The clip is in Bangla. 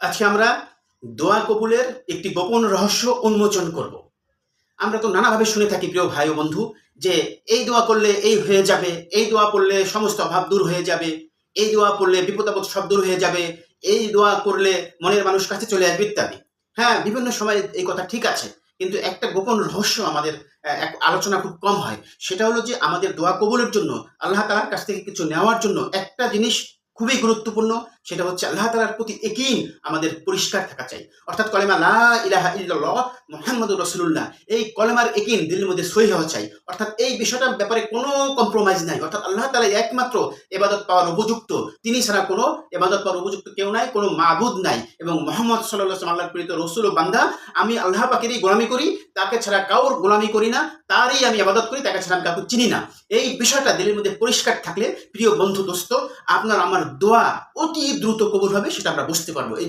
আজকে আমরা দোয়া কবুলের একটি গোপন রহস্য উন্মোচন করব। আমরা তো নানাভাবে শুনে থাকি প্রিয় ভাই ও বন্ধু, যে এই দোয়া করলে এই হয়ে যাবে, এই দোয়া পড়লে সমস্ত অভাব দূর হয়ে যাবে, এই দোয়া পড়লে বিপদ আপদ সব দূর হয়ে যাবে, এই দোয়া করলে মনের মানুষ কাছে চলে আসবে ইত্যাদি। হ্যাঁ, বিভিন্ন সময় এই কথা ঠিক আছে, কিন্তু একটা গোপন রহস্য আমাদের এক আলোচনা খুব কম হয়। সেটা হলো যে আমাদের দোয়া কবুলের জন্য, আল্লাহ তাআলার কাছ থেকে কিছু নেওয়ার জন্য একটা জিনিস খুবই গুরুত্বপূর্ণ। সেটা হচ্ছে আল্লাহ তাআলার প্রতি ইয়াকিন আমাদের পরিষ্কার থাকা চাই। অর্থাৎ কলেমা লা ইলাহা ইল্লাল্লাহ মুহাম্মাদুর রাসূলুল্লাহ, এই কলেমার ইয়াকিন দিলের মধ্যে সহি হওয়া চাই। অর্থাৎ এই বিষয়টার ব্যাপারে কোনো কম্প্রোমাইজ নাই। অর্থাৎ আল্লাহ তাআলা একমাত্র ইবাদত পাওয়ার উপযুক্ত, তিনি ছাড়া কোনো ইবাদত পাওয়ার উপযুক্ত কেউ নাই, কোনো মাবুদ নাই, এবং মুহাম্মদ সাল্লাল্লাহু আলাইহি ওয়াসাল্লাম আল্লাহর প্রেরিত রাসূল ও বান্দা। আমি আল্লাহ পাকেরই গোলামি করি, তাকে ছাড়া কাউর গোলামি করি না, তারই আমি ইবাদত করি, তাকে ছাড়া আমি কাউকে চিনি না। এই বিষয়টা দিলের মধ্যে পরিষ্কার থাকলে প্রিয় বন্ধু দোস্ত, আপনার আমার দোয়া অতি দ্রুত কবুল হবে, সেটা আমরা বুঝতে পারবো। এই